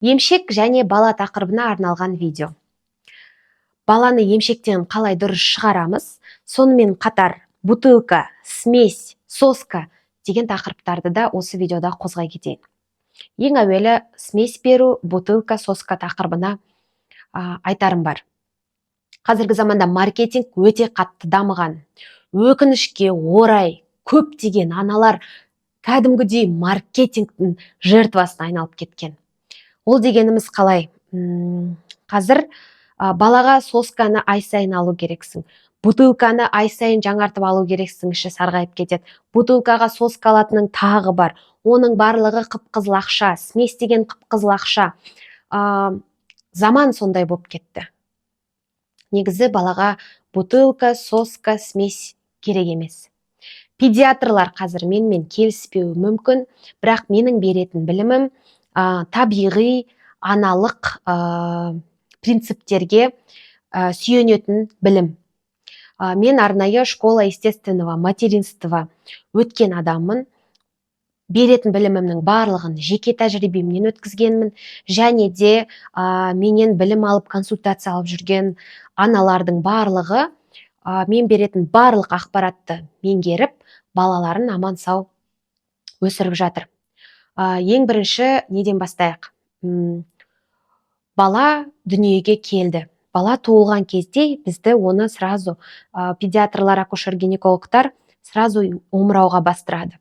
Емшек және бала тақырыбына арналған видео. Баланы емшектен қалай дұрыс шығарамыз, сонымен қатар бутылка, смесь, соска деген тақырыптарды да осы видеода қозғай кетейін. Ең әуелі смесь беру, бутылка, соска тақырыбына айтарым бар. Қазіргі заманда маркетинг өте қатты дамыған. Өкінішке орай көптеген аналар кәдімгідей маркетингтің жертвасына айналып кеткен. Ол дегеніміз қалай? Қазір балаға сосканы ай сайын алу керексің. Бутылканы ай сайын жаңартып алу керексің, іші сарғайып кетеді. Бутылкаға соска алатының тағы бар. Оның барлығы қып-қызыл ақша, смесь деген қып-қызыл ақша. Заман сондай болып кетті. Негізі балаға бутылка, соска, смесь керек емес. Педиатрлар қазір менімен келіспеуі мүмкін, бірақ менің беретін білімім табиғи аналық принциптерге сүйенетін білім. Мен арнайы школа естественного материнства өткен адаммын. Беретін білімімнің барлығын жеке тәжірибемнен өткізгенмін, және де менен білім алып консультация алып жүрген аналардың барлығы мен беретін барлық ақпаратты меңгеріп, балаларын аман сау өсіріп жатыр. Ең бірінші неден бастайық? Бала дүниеге келді. Бала туылған кезде бізді оны сразу педиатрлар, акушер-гинекологтар сразу омырауға бастырады.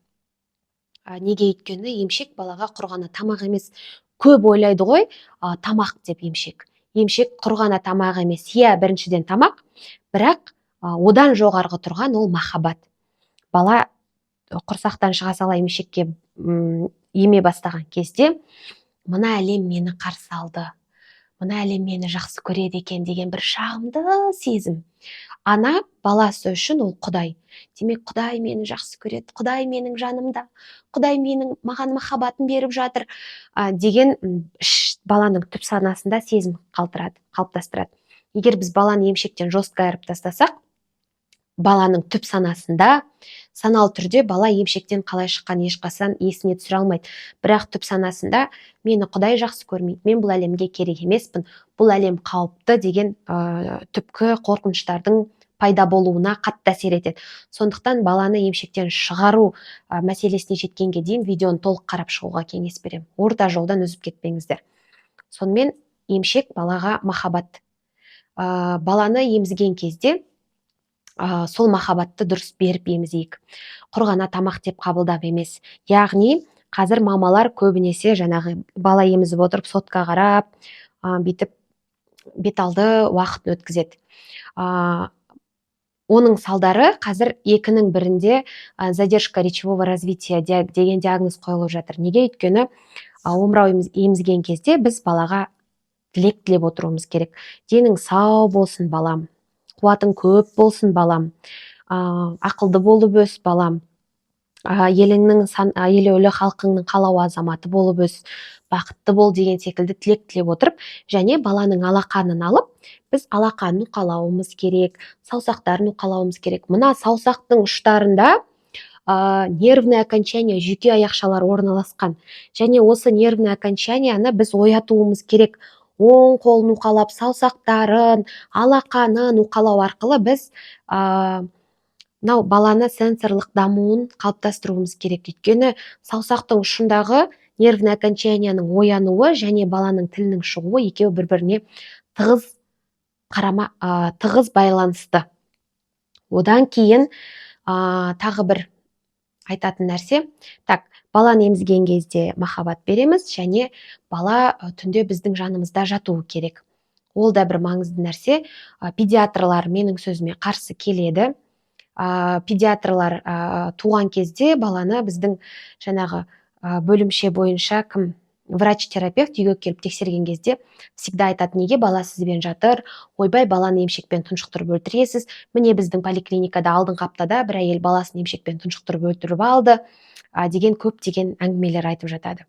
Неге өйткені емшек балаға құр ғана тамақ емес. Көп ойлайды ғой, тамақ деп емшек. Емшек құр ғана тамақ емес. Иә, біріншіден тамақ, бірақ одан жоғарғы тұрған ол махаббат. Бала құрсақтан шыға сала емшекке еме бастаған кезде, мына әлем мені қарсы алды, мына әлем мені жақсы көреді екен деген бір жағымды сезім. Ана баласы үшін ол Құдай. Демек, Құдай мені жақсы көреді, Құдай менің жанымда, Құдай маған махаббатын беріп жатыр деген баланың түп санасында сезім қалыптастырады. Егер біз баланы емшектен жестко айырып тастасақ, баланың түп санасында саналы түрде бала емшектен қалай шыққан ешқашан есіне түсіре алмайды. Бірақ түп санасында мені Құдай жақсы көрмейді, мен бұл әлемге керек емеспін, бұл әлем қауіпті деген түпкі қорқыныштардың пайда болуына қатты әсер етеді. Сондықтан баланы емшектен шығару мәселесіне жеткенге дейін видеоны толық қарап шығуға кеңес беремін. Орта жолдан үзіп кетпеңіздер. Сонымен емшек балаға махаббат. Баланы емізген кезде сол махаббатты дұрыс беріп емізейік. Құр ғана тамақ деп қабылдап емес. Яғни қазір мамалар көбінесе жаңағы бала емізіп отырып сотқа қарап, бүйтіп бет алды уақытын өткізеді. Оның салдары қазір 2-нің бірінде задержка речевого развития деген диагноз қойылып жатыр. Неге? Өйткені омырау емізген кезде біз балаға тілек тілеп отыруымыз керек. Денің сау болсын балам, қуатың көп болсын балам, ақылды болып өс балам, еліңнің елеулі халқыңның қалауы азаматы болып өс, бақытты бол деген секілді тілек тілеп отырып, және баланың алақанын алып, біз алақанын уқалауымыз керек, саусақтарын уқалауымыз керек. Мына саусақтың ұштарында нервный окончание, жүйке аяқшалар орналасқан. Және осы нервный окончанияны біз оятуымыз керек. Оң қолын уқалап, саусақтарын, алақанын уқалау арқылы біз баланы сенсорлық дамуын қалыптастыруымыз керек. Өйткені саусақтың ұшындағы нервный окончанияның оянуы және баланың тілінің шығуы екеуі бір-біріне тығыз байланысты. Одан кейін тағы бір айтатын нәрсе, баланы емізген кезде махаббат береміз, және бала түнде біздің жанымызда жатуы керек. Ол да бір маңызды нәрсе. Педиатрлар менің сөзіме қарсы келеді. Педиатрлар туған кезде баланы біздің жаңағы бөлімше бойынша врач-терапевт үйге келіп тексерген кезде всегда айтады, неге бала сізбен жатыр, ойбай баланы емшекпен тұншықтырып өлтіресіз, міне біздің поликлиникада алдыңғы аптада бір әйел баласын емшекпен тұншықтырып өлтіріп алды деген көптеген әңгімелер айтып жатады.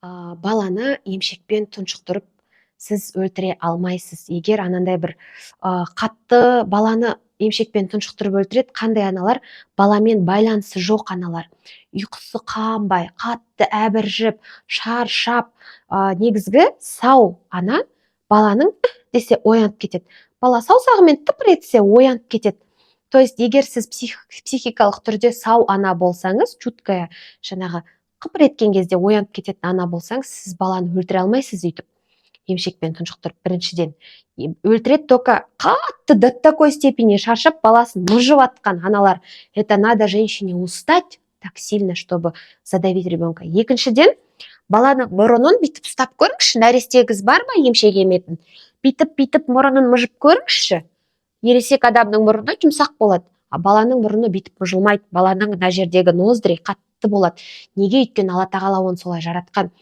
Баланы емшекпен тұншықтырып сіз өлтіре алмайсыз. Егер анандай бір қатты баланы емшекпен тұншықтырып өлтіреді, қандай аналар? Баламен байланысы жоқ аналар. ұйқысы қанбай, қатты әбіржіп, шаршап, негізгі сау ана баланың десе оянып кетеді. Бала саусағымен тыпыр етсе оянып кетеді. То есть, егер сіз психикалық түрде сау ана болсаңыз, чуткая, жаңағы қыпыр еткен кезде оянып кететін ана болсаңыз, сіз баланы өлтіре алмайсыз өйтіп. Емшекпен тұншықтырып, біріншіден. Өлтіреді, только қатты до такой степени шаршап, баласын мыжып атқан аналар. Это надо женщине устать так сильно, чтобы задавить ребенка. Екіншіден, баланың мұрынын бүйтіп ұстап көріңізші, нәрестеңіз бар ма емшек еметін? Бүйтіп мұрынын мыжып көріңізші. Ересек адамның мұрны жұмсақ болады, а баланың мұрны бүйтіп мыжылмайды. Баланың мына жердегі ноздри қатты болады. Неге? Өйткені Алла тағала оны солай жаратқан.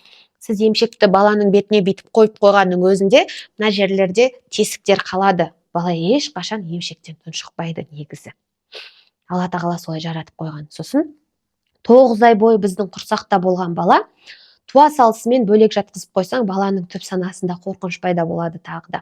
Сіз емшекті баланың бетіне бүйтіп қойып қойғанның өзінде мына жерлерде тесіктер қалады. Бала ешқашан емшектен тұншықпайды негізі. Алла тағала солай жаратып қойған. Сосын 9 ай бойы біздің құрсақта болған бала, туа салысымен бөлек жатқызып қойсаң, баланың түп санасында қорқыныш пайда болады тағы да.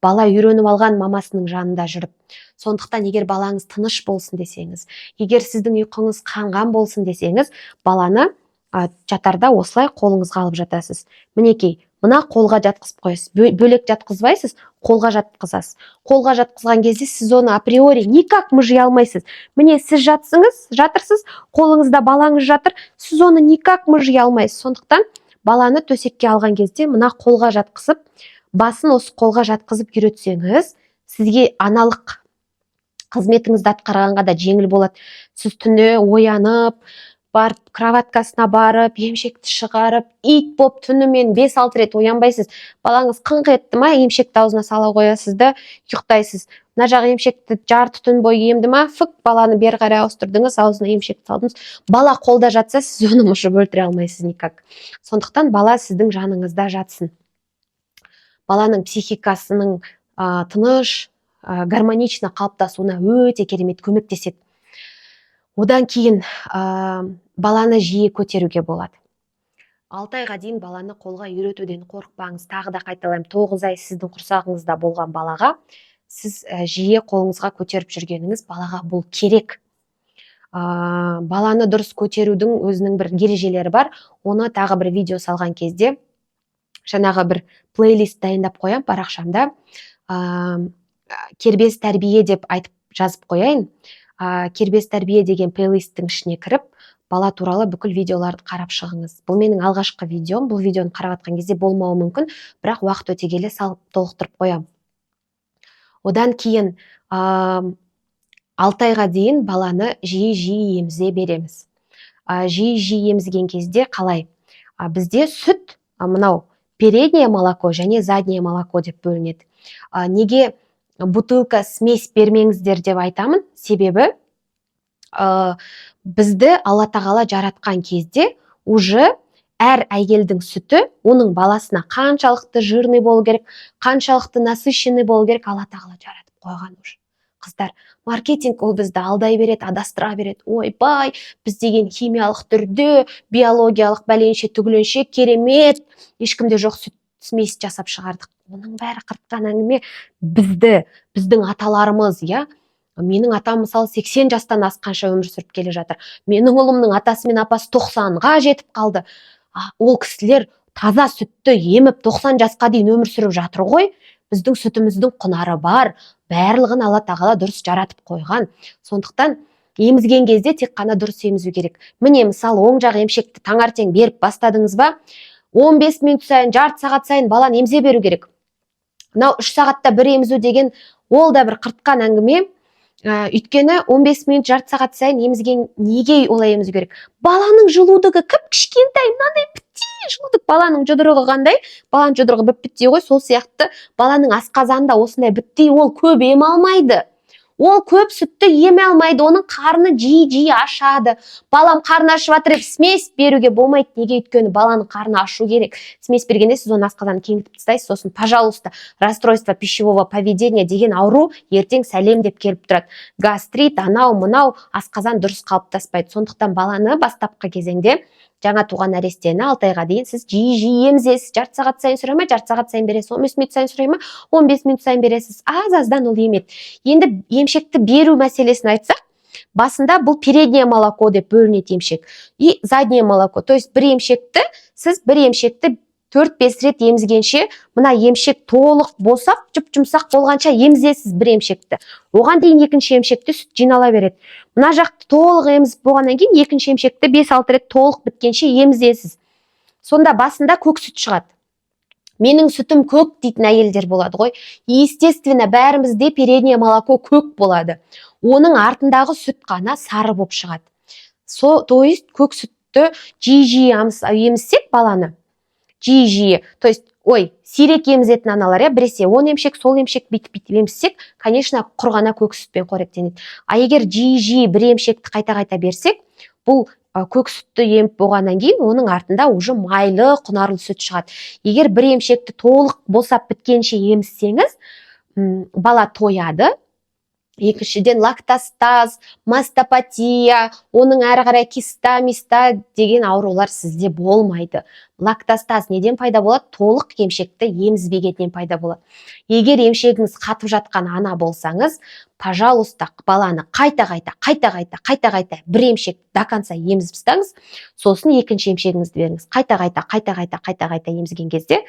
Бала үйреніп алған мамасының жанында жүріп. Сондықтан егер балаңыз тыныш болсын десеңіз, егер сіздің ұйқыңыз қанған болсын десеңіз, баланы жатарда осылай қолыңызға алып жатасыз. Мінекей, мына қолға жатқызып қойасыз. Бөлек жатқызбайсыз, қолға жатқызасыз. Қолға жатқызған кезде сіз оны априори никак мыжи алмайсыз. Міне сіз жатырсыз, қолыңызда балаңыз жатыр, сіз оны никак мыжи алмайсыз. Сондықтан баланы төсекке алған кезде мына қолға жатқызып, басын осы қолға жатқызып үйретсеңіз, сізге аналық қызметіңізді атқарғанға да жеңіл болады. Сіз түні оянып, барып кроваткасына барып, емшекті шығарып, ит боп түнімен 5-6 рет оянбайсыз. Балаңыз қыңқ етті ма, емшекті аузына сала қоясыз да ұйықтайсыз. Мына жағы емшекті жарты түн бойы емді ма, фык, баланы бері қарай ауыстырдыңыз, аузына емшекті салдыңыз. Бала қолда жатса, сіз оны мыжып өлтіре алмайсыз никак. Сондықтан бала сіздің жаныңызда жатсын. Баланың психикасының тыныш, гармонично қалыптасуына өте керемет көмектеседі. Одан кейін баланы жиі көтеруге болады. 6 айға дейін баланы қолға үйретуден қорықпаңыз. Тағы да қайталаймын, 9 ай сіздің құрсағыңызда болған балаға сіз жиі қолыңызға көтеріп жүргеніңіз балаға бұл керек. Баланы дұрыс көтерудің өзінің бір ережелері бар. Оны тағы бір видео салған кезде жаңағы бір плейлист дайындап қоям парақшамда. Кербез тәрбие деп айтып жазып қояйын. Кербез тәрбие деген плейлисттің ішіне кіріп, бала туралы бүкіл видеоларды қарап шығыңыз. Бұл менің алғашқы видеом. Бұл видеоны қарап атқан кезде болмауы мүмкін, бірақ уақыт өте келе салып толықтырып қоям. Одан кейін 6 айға дейін баланы жиі емізе береміз. Жиі емізген кезде қалай? Бізде сүт, мынау переднее молоко және заднее молоко деп бөлінеді. Неге бутылка смесь бермеңіздер деп айтамын? Себебі бізді Алла тағала жаратқан кезде уже әр әйелдің сүті оның баласына қаншалықты жирный болу керек, қаншалықты насыщенный болу керек, Алла тағала жаратып қойған уже. Қыздар, маркетинг ол бізді алдай береді, адастыра береді. Ойбай, біз деген химиялық түрде, биологиялық бәленше түгіленше керемет, ешкімде жоқ сүт смесь жасап шығардық. Оның бәрі қыртқан әңгіме. Біздің аталарымыз, менің атам мысалы 80 жастан асқанша өмір сүріп келе жатыр. Менің ұлымның атасы мен апасы 90-ға жетіп қалды. Ол кісілер таза сүтті еміп 90 жасқа дейін өмір сүріп жатыр ғой. Біздің сүтіміздің құнары бар. Барлығын Алла тағала дұрыс жаратып қойған. Сондықтан емізген кезде тек қана дұрыс емізу керек. Міне мысалы оң жақ емшекті таңертең беріп бастадыңыз ба, 15 минут сайын, жарты сағат сайын баланы емізе беру керек. Мынау 3 сағатта бір емізу деген ол да бір қыртқан әңгіме. Өйткені 15 минут, жарты сағат сайын емізген неге олай емізу керек? Баланың желудығы кішкентай, мынандай бітті желудық. Баланың жұдырығы қандай? Баланың жұдырығы бітті ғой, сол сияқты баланың асқазанында осындай бітті, ол көп ем алмайды. Ол көп сүтті еме алмайды, оның қарны жиі ашады. Балам қарны ашып жатыр, смесь беруге болмайды. Неге? Өйткені баланың қарны ашу керек. Смесь бергенде сіз оны асқазанын кеңітіп тастайсыз, сосын пожалуйста, расстройство пищевого поведения деген ауру ертең сәлем деп келіп тұрады. Гастрит, анау, мынау, асқазан дұрыс қалыптаспайды. Сондықтан баланы бастапқы кезеңде жаңа туған нәрестені 6 айға дейін сіз жиі емізесіз. Жарты сағат сайын сұрай ма, жарты сағат сайын бересіз, 15 минут сайын сұрай ма, 15 минут сайын бересіз. Аз-аздан ол емеді. Енді емшекті беру мәселесін айтсақ, Басында бұл переднее молоко деп бөлінеді емшек и заднее молоко. То есть сіз бір емшекті 4-5 рет емізгенше, мына емшек толық босап, жұп-жұмсақ болғанша емізесіз бір емшекті. Оған дейін екінші емшекті сүт жинала береді. Мына жақты толық емізіп болғаннан кейін екінші емшекті 5-6 рет толық біткенше емізесіз. Сонда басында көк сүт шығады. Менің сүтім көк дейтін әйелдер болады ғой. Естественно, бәрімізде переднее молоко көк болады. Оның артындағы сүт қана сары болып шығады. То есть көк сүтті жиі емізсек баланы, жиі, то есть, сирек емізетін аналар, біресе 10 емшек, сол емшек бүйтіп емізсек, конечно, құр ғана көк сүтпен қоректенеді. А егер жиі бір емшекті қайта-қайта берсек, бұл көк сүтті еміп болғаннан кейін, оның артында уже майлы, құнарлы сүт шығады. Егер бір емшекті толық босап біткенше емізсеңіз, бала тояды. Екіншіден лактостаз, мастопатия, оның әрі қарай киста, миста деген аурулар сізде болмайды. Лактостаз неден пайда болады? Толық емшекті емізбегеннен пайда болады. Егер емшегіңіз қатып жатқан ана болсаңыз, пожалуйста, баланы қайта-қайта бір емшек до конца емізіп тастаңыз, сосын екінші емшегіңізді беріңіз. Қайта-қайта емізген кезде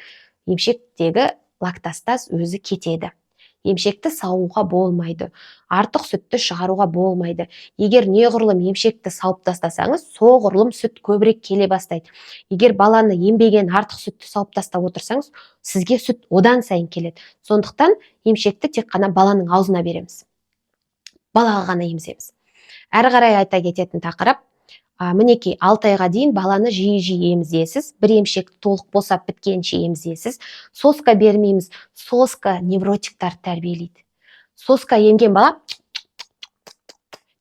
емшектегі лактостаз өзі кетеді. Емшекті саууға болмайды. Артық сүтті шығаруға болмайды. Егер неғұрлым емшекті сауып тастасаңыз, соғұрлым сүт көбірек келе бастайды. Егер баланы ембеген артық сүтті сауып тастап отырсаңыз, сізге сүт одан сайын келеді. Сондықтан емшекті тек қана баланың аузына береміз. Балаға ғана еміземіз. Әрі қарай айта кететін тақырып, мінекей 6 айға дейін баланы жиі емізесіз, бір емшекті толық босап біткенше емізесіз. Соска бермейміз. Соска невротиктар тәрбиелейді. Соска емген бала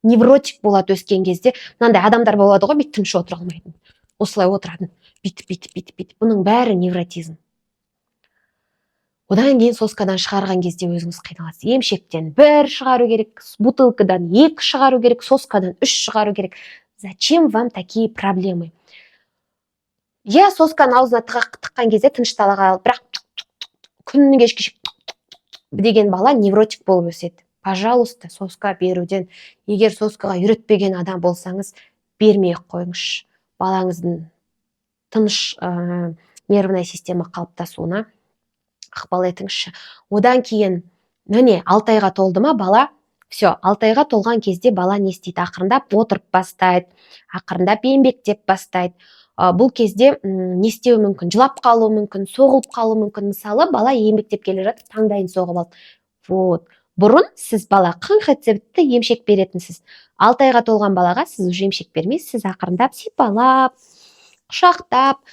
невротик болады өскен кезде. Мынандай адамдар болады ғой, бүйтіп тыныш отыра алмайтын. Осылай отыратын. Бүйтіп. Бұның бәрі невротизм. Одан кейін соскадан шығарған кезде өзіңіз қиналасыз. Емшектен 1 шығару керек, бутылкадан 2 шығару керек, соскадан 3 шығару керек. Зачем вам такие проблемы? Сосканы аузына тыққан кезде тыныштала қалып, бірақ күніне кешке деген бала невротик болып өседі. Пожалуйста, соска беруден, егер соскаға үйретпеген адам болсаңыз, бермей қойыңызшы. Балаңыздың тыныш нервная система қалыптасуына ықпал етіңізші. Одан кейін, 6 айға толды ма бала? Все, 6 айға толған кезде бала не істейді? Ақырындап отырып бастайды, ақырындап еңбектеп бастайды. Бұл кезде не істеуі мүмкін? Жылап қалуы мүмкін, соғылып қалуы мүмкін. Мысалы, бала еңбектеп келе жатып, таңдайын соғып алды. Бұрын сіз бала қыңқ етсе бітті, емшек беретінсіз. 6 айға толған балаға сіз уже емшек бермейсіз, сіз ақырындап сипалап, құшақтап.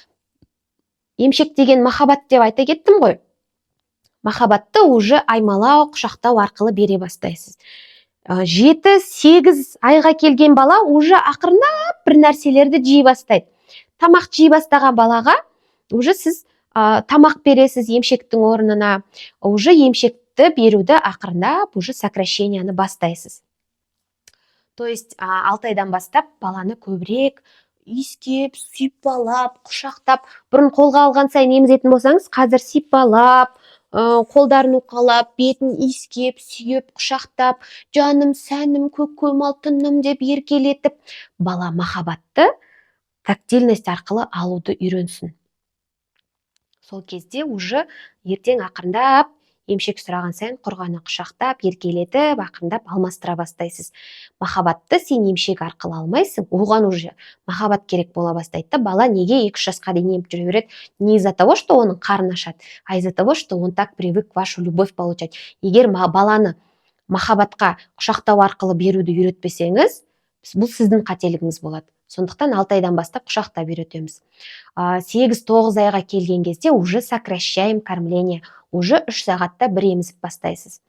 Емшек деген махаббат деп айта кеттім ғой. Махаббатты уже аймалау, құшақтау арқылы бере бастайсыз. 7-8 айға келген бала уже ақырындап бір нәрселерді жей бастайды. Тамақ жей бастаған балаға уже сіз тамақ бересіз емшектің орнына, уже емшекті беруді ақырындап уже сокращенияны бастайсыз. То есть 6 айдан бастап баланы көбірек иіскеп, сипалап, құшақтап, бұрын қолға алған сайын емізетін болсаңыз, қазір сипалап, қолдарын уқалап, бетін иіскеп, сүйеп, құшақтап, жаным, сәнім, көк көмал түнім деп еркелетіп, бала махаббатты тактильность арқылы алуды үйренсін. Сол кезде уже ертең ақырындап емшек сұраған сайын құрғаны құшақтап, еркелетіп, ақырындап алмастыра бастайсыз. Махаббатты сен емшек арқылы алмайсың, оған уже махаббат керек бола бастайды. Бала неге 2-3 жасқа дейін еміп жүре береді? Не из-за того, что оның қарны ашады, а из-за того, что он так привык вашу любовь получать. Егер баланы махаббатқа құшақтау арқылы беруді үйретпесеңіз, бұл сіздің қателігіңіз болады. Сондықтан 6 айдан бастап құшақтап үйретеміз. 8-9 айға келген кезде уже сокращаем кормление. Уже 3 сағатта бір емізіп бастайсыз.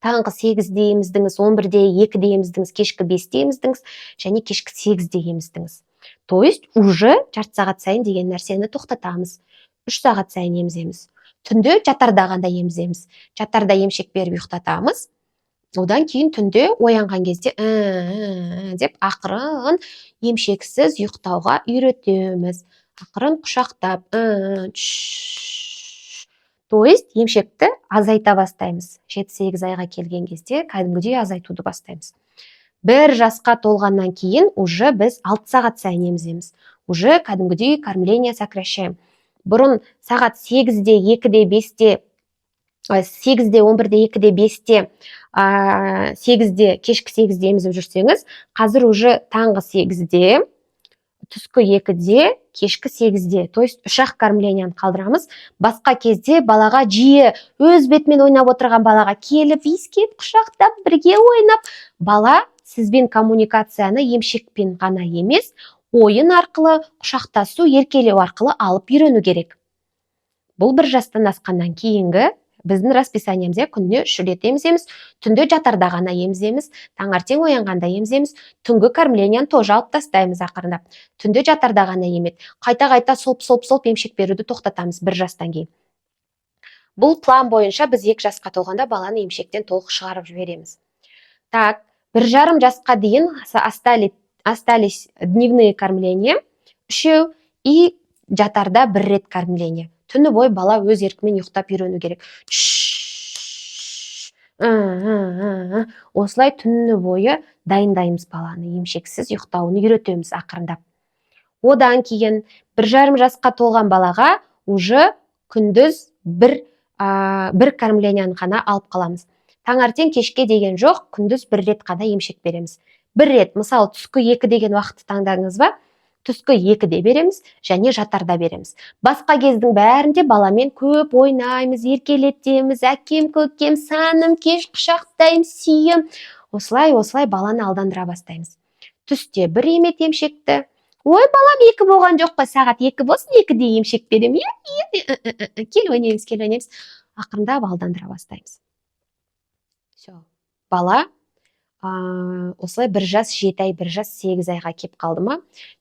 Таңғы 8-де еміздіңіз, 11-де, 2-де еміздіңіз, кешкі 5-де еміздіңіз, және кешкі 8-де еміздіңіз. То есть уже жарты сағат сайын деген нәрсені тоқтатамыз. 3 сағат сайын еміземіз. Түнде жатарда ғанда еміземіз. Жатарда емшек беріп ұйықтатамыз. Одан кейін түнде оянған кезде деп ақырын емшексіз ұйықтауға үйретеміз. Ақырын құшақтап, то есть емшекті азайта бастаймыз. 7-8 айға келген кезде кәдімгідей азайтуды бастаймыз. 1 жасқа толғаннан кейін уже біз 6 сағат сайын еміземіз. Уже кәдімгідей кормление сокращаем. Бұрын сағат 8-де, 2-де, 5-де, 8-де, 11-де, 2-де, 5-де, 8-де, кешкі 8-де емізіп жүрсеңіз, қазір уже таңғы 8-де, түскі 2-де, кешкі 8-де, то есть 3-ақ кормленияны қалдырамыз. Басқа кезде балаға жиі өз бетімен ойнап отырған балаға келіп, иіскеп, құшақтап, бірге ойнап, бала сізбен коммуникацияны емшекпен ғана емес, ойын арқылы, құшақтасу, еркелеу арқылы алып үйрену керек. Бұл 1 жастан асқаннан кейінгі біздің расписаниемізде күніне 3 рет еміземіз, түнде жатарда ғана еміземіз, таңертең оянғанда еміземіз, түнгі кормленияны тоже алып тастаймыз ақырындап. Түнде жатарда ғана емеді. Қайта-қайта солп емшек беруді тоқтатамыз 1 жастан кейін. Бұл план бойынша біз 2 жасқа толғанда баланы емшектен толық шығарып жібереміз. Так, 1,5 жасқа дейін остались дневные кормления, 3 и жатарда 1 рет кормление. Түні бой бала өз еркімен ұйықтап үйрену керек. Осылай түні бойы дайындаймыз баланы, емшексіз ұйықтауын үйретеміз ақырындап. Одан кейін 1,5 жасқа толған балаға уже күндіз 1 кормленияны ғана алып қаламыз. Таңертең кешке деген жоқ, күндіз 1 рет қана емшек береміз. 1 рет, мысалы түскі 2 деген уақытты таңдаңыз ба? Түскі 2-де береміз, және жатарда береміз. Басқа кездің бәрінде баламен көп ойнаймыз, еркелетеміз, әкем, көкем, саным, кеш, құшақтаймыз, сүйем. Осылай баланы алдандыра бастаймыз. Түсте 1 емет емшекті. Ой, балам 2 болған жоқ қой, сағат 2 болсын, 2-де емшек берем. Кел ойнаймыз. Ақырындап алдандыра бастаймыз. Бала осылай 1 жас 7 ай, 1 жас 8 айға кеп қалды ма?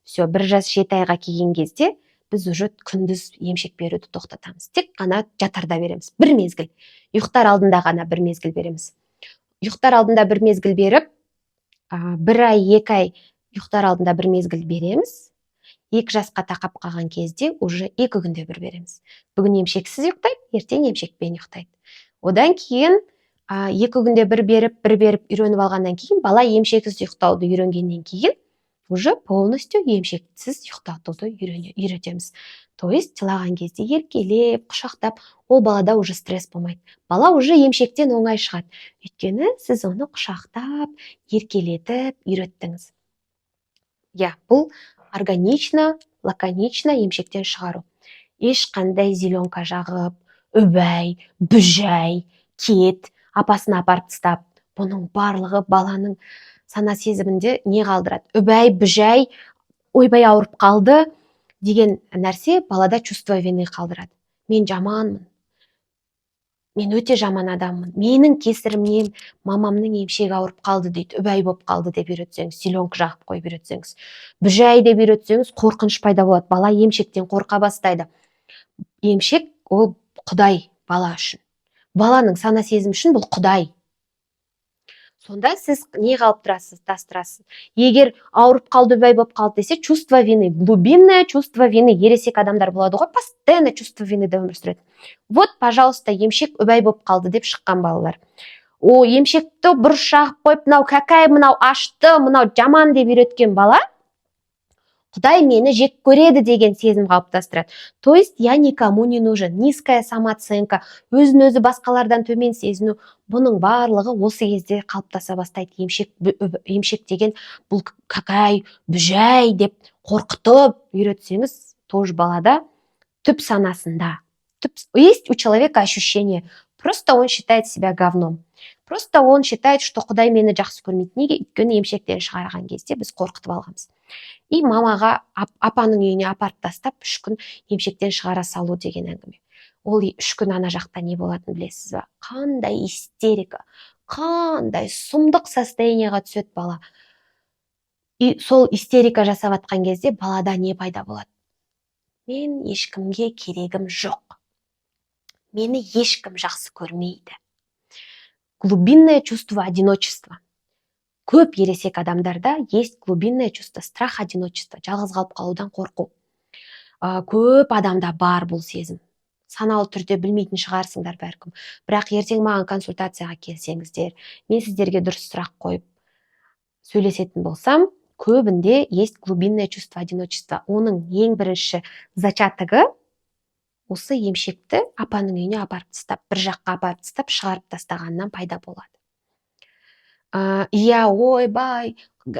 1 жас 7 айға келген кезде біз уже күндіз емшек беруді тоқтатамыз. Тек қана жатарда береміз. 1 мезгіл. Ұйықтар алдында ғана 1 мезгіл береміз. Ұйықтар алдында 1 мезгіл беріп, 1 ай, 2 ай ұйықтар алдында 1 мезгіл береміз. 2 жасқа тақап қалған кезде уже 2 күнде 1 береміз. Бүгін емшексіз ұйықтайды, ертең емшекпен ұйықтайды. Одан кейін 2 күнде 1 беріп үйреніп алғаннан кейін, бала емшексіз ұйықтауды үйренгеннен кейін, уже полностью емшексіз ұйықтатуды үйретеміз. То есть жылаған кезде еркелеп, құшақтап, ол балада уже стресс болмайды. Бала уже емшектен оңай шығады. Өйткені сіз оны құшақтап, еркелетіп үйреттіңіз. Бұл органично, лаконично емшектен шығару. Ешқандай зеленка жағып, үбәй, бүжәй, кет, апасына апарып тастап, бұның барлығы баланың сана сезімінде не қалдырады? Үбәй, бүжәй, ойбай ауырып қалды деген нәрсе балада чувство вины қалдырады. Мен жаманмын. Мен өте жаман адаммын. Менің кесірімнен мамамның емшегі ауырып қалды дейді. Үбәй болып қалды деп үйретсеңіз, зеленка жағып қойып үйретсеңіз. Бүжәй деп үйретсеңіз, қорқыныш пайда болады. Бала емшектен қорқа бастайды. Емшек ол Құдай бала үшін. Баланың сана сезім үшін бұл Құдай. Сонда сіз не қалып тастырасыз? Егер ауырып қалды, үбәй болып қалды десе, чувство вины, глубинное чувство вины. Ересек адамдар болады ғой, постоянно чувство вины да өмір сүреді. Вот, пожалуйста, емшек үбәй болып қалды деп шыққан балалар. Емшекті бұрыш жағып қойып, мынау какай, мынау ашты, мынау жаман деп үйреткен бала, Құдай мені жек көреді деген сезім қалыптастырады. То есть я никому не нужен. Низкая самооценка, өзін-өзі басқалардан төмен сезіну, бұның барлығы осы кезде қалыптаса бастайды. Емшек деген бұл какай, бүжәй деп қорқытып үйретсеңіз, тоже балада түп санасында. Есть у человека ощущение, просто он считает себя говном. Просто он считает, что Құдай мені жақсы көрмейді. Неге? Өйткені емшектен шығарған кезде біз қорқытып алғанбыз. И мамаға, апаның үйіне апарып тастап, 3 күн емшектен шығара салу деген әңгіме. Ол 3 күн ана жақта не болатынын білесіз ба? Қандай истерика, қандай сұмдық состояниеға түседі бала. И сол истерика жасап атқан кезде балада не пайда болады? Мен ешкімге керегім жоқ. Мені ешкім жақсы көрмейді. Глубинное чувство одиночества. Көп ересек адамдарда есть глубинное чувство страх одиночества, жалғыз қалып қалудан қорқу. Көп адамда бар бұл сезім. Саналы түрде білмейтін шығарсыңдар бәркім. Бірақ ертең маған консультацияға келсеңіздер, мен сіздерге дұрыс сұрақ қойып, сөйлесетін болсам, көбінде есть глубинное чувство одиночества. Оның ең бірінші зачатогы осы емшекті апаның үйіне апарып тастап, бір жаққа апарып тастап, шығарып тастағаннан пайда болады. Иә, ойбай,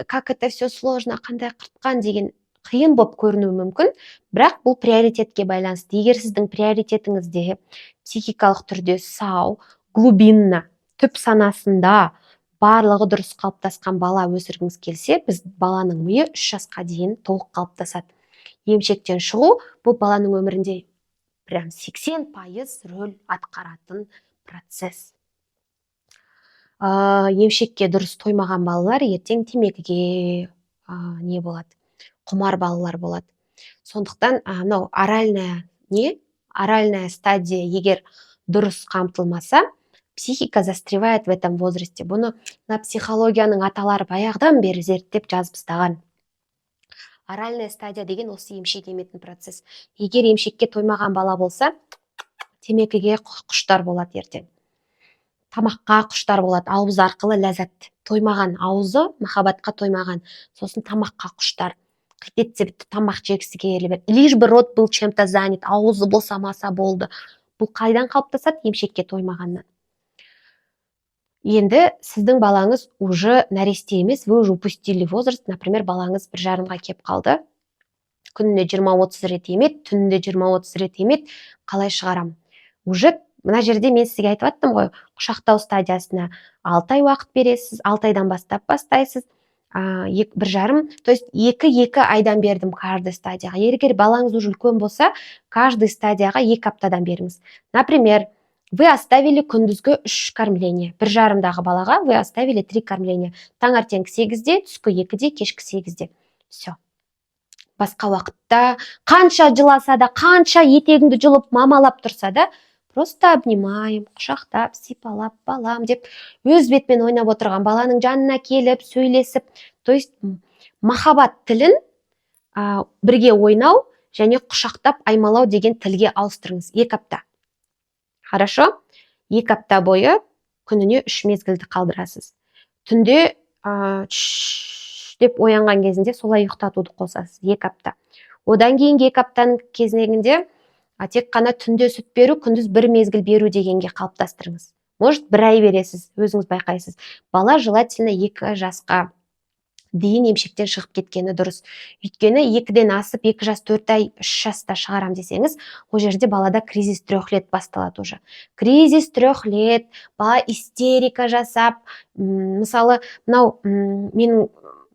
как это все сложно, қандай қыртқан деген қиын болып көрінуі мүмкін, бірақ бұл приоритетке байланысты. Егер сіздің приоритетіңізде психикалық түрде сау, глубинно, түп санасында барлығы дұрыс қалыптасқан бала өсіргіңіз келсе, біз баланың миы 3 жасқа дейін толық қалыптасады. Емшектен шығу бұл баланың өмірінде прям 80% рөл атқаратын процесс. Емшекке дұрыс тоймаған балалар ертең темекіге не болады, құмар балалар болады. Сондықтан мынау оральная стадия егер дұрыс қамтылмаса, психика застревает в этом возрасте. Бұны психологияның аталары баяғыдан бері зерттеп жазып тастаған. Оральная стадия деген осы емшек еметін процесс. Егер емшекке тоймаған бала болса, темекіге құштар болады ертең. Тамаққа құштар болады, ауыз арқылы ләззат. Тоймаған аузы, махаббатқа тоймаған. Сосын тамаққа құштар. Қитетсе бітті тамақ жегісі келіп, лишь бы рот был чем-то занят, аузы босамаса болды. Бұл қайдан қалыптасады? Емшекке тоймағаннан. Енді сіздің балаңыз уже нәресте емес, вы уже упустили возраст. Например, балаңыз 1,5-ға кеп қалды. Күніне 20-30 рет емет, түнінде 20-30 рет емет. Қалай шығарам? Уже мына жерде мен сізге айтып аттым ғой, құшақтау стадиясына 6 ай уақыт бересіз, 6 айдан бастап бастайсыз. 1,5, то есть 2 айдан бердім каждый стадияға. Егер балаңыз уже үлкен болса, каждый стадияға 2 аптадан беріңіз. Например, вы оставили күндізгі 3 кормление. 1,5-дағы балаға вы оставили 3 кормление. Таңертеңгі 8-де, түскі 2-де, кешкі 8-де. Все. Басқа уақытта қанша жыласа да, қанша етегіңді жұлып мамалап тұрса да, просто обнимаем, құшақтап, сипалап, балам деп өз бетпен ойнап отырған баланың жанына келіп, сөйлесіп, то есть махаббат тілін бірге ойнау және құшақтап, аймалау деген тілге ауыстырыңыз. 2 апта. Хорошо? 2 апта бойы күніне 3 мезгілді қалдырасыз. Түнде деп оянған кезінде солай ұйықтатуды қосасыз. 2 апта. Одан кейінгі 2 аптаның кезеңінде тек қана түнде сүт беру, күндіз 1 мезгіл беру дегенге қалыптастырыңыз. Может, 1 ай бересіз, өзіңіз байқайсыз. Бала желательно 2 жасқа дейін емшектен шығып кеткені дұрыс. Өйткені 2-ден асып 2 жас 4 ай 3 жаста шығарам десеңіз, ол жерде балада кризис 3 лет басталады уже. Кризис 3 лет, бала истерика жасап, мысалы, мынау менің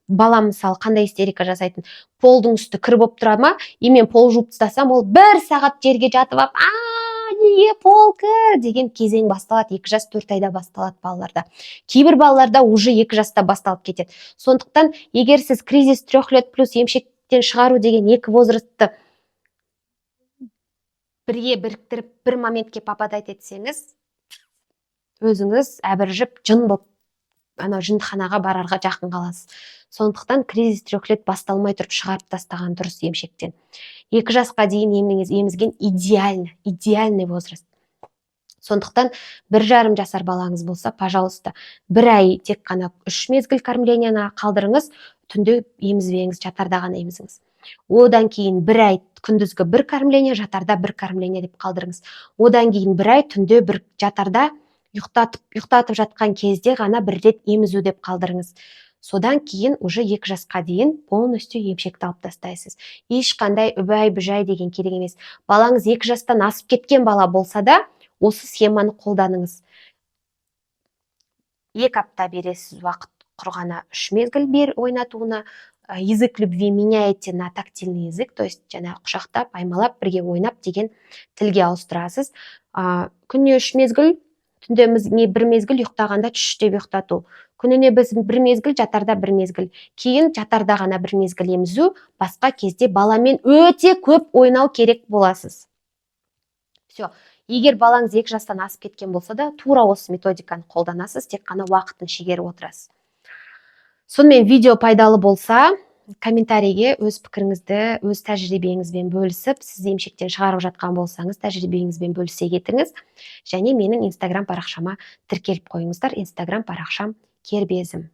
балам мысалы қандай истерика жасайтын, полдың үсті кір болып тұрады ма, мен пол жуып тастасам, ол 1 сағат жерге жатып алып, неге пол кір деген кезең басталады. 2 жас 4 айда басталады балаларда. Кейбір балаларда уже 2 жаста басталып кетеді. Сондықтан, егер сіз кризис 3 лет плюс емшектен шығару деген 2 возрастты бірге біріктіріп, бір моментке попадать етсеңіз, өзіңіз әбіржіп, жын болып, жындханаға барарға жақын қаласыз. Сондықтан кризис 3 лет басталмай тұрып шығарып тастаған дұрыс емшектен. 2 жасқа дейін емізген идеальный возраст. Сондықтан 1,5 жасар балаңыз болса, пожалуйста, 1 ай тек қана 3 мезгіл кормленияны қалдырыңыз, түнде емізбеңіз, жатарда ғана емізіңіз. Одан кейін 1 ай күндізгі 1 кормление, жатарда 1 кормление деп қалдырыңыз. Одан кейін 1 ай түнде 1 жатарда ұйықтатып жатқан кезде ғана 1 рет емізу деп қалдырыңыз. Содан кейін уже 2 жасқа дейін полностью емшекті алып тастайсыз. Ешқандай үбәй-бүжәй деген керек емес. Балаңыз 2 жастан асып кеткен бала болса да, осы схеманы қолданыңыз. 2 апта бересіз уақыт құрғана 3 мезгіл ойнатуына. Язык любви меняете на тактильный язык, то есть құшақтап, аймалап, бірге ойнап деген тілге ауыстырасыз. Күніне 3 мезгіл, түнде 1 мезгіл, ұйықтағанда 3 деп ұйықтату. Күніне біз 1 мезгіл, жатарда 1 мезгіл. Кейін жатарда ғана 1 мезгіл емізу, басқа кезде баламен өте көп ойнау керек боласыз. Все. Егер балаңыз 2 жастан асып кеткен болса да, тура осы методиканы қолданасыз, тек қана уақытын шегеріп отырасыз. Сонымен видео пайдалы болса, комментарийге өз пікіріңізді, өз тәжірибеңізбен бөлісіп, сіз емшектен шығарып жатқан болсаңыз, тәжірибеңізбен бөлісе кетіңіз. Және менің Instagram парақшама тіркеліп қойыңыздар. Instagram парақшам Кербезім.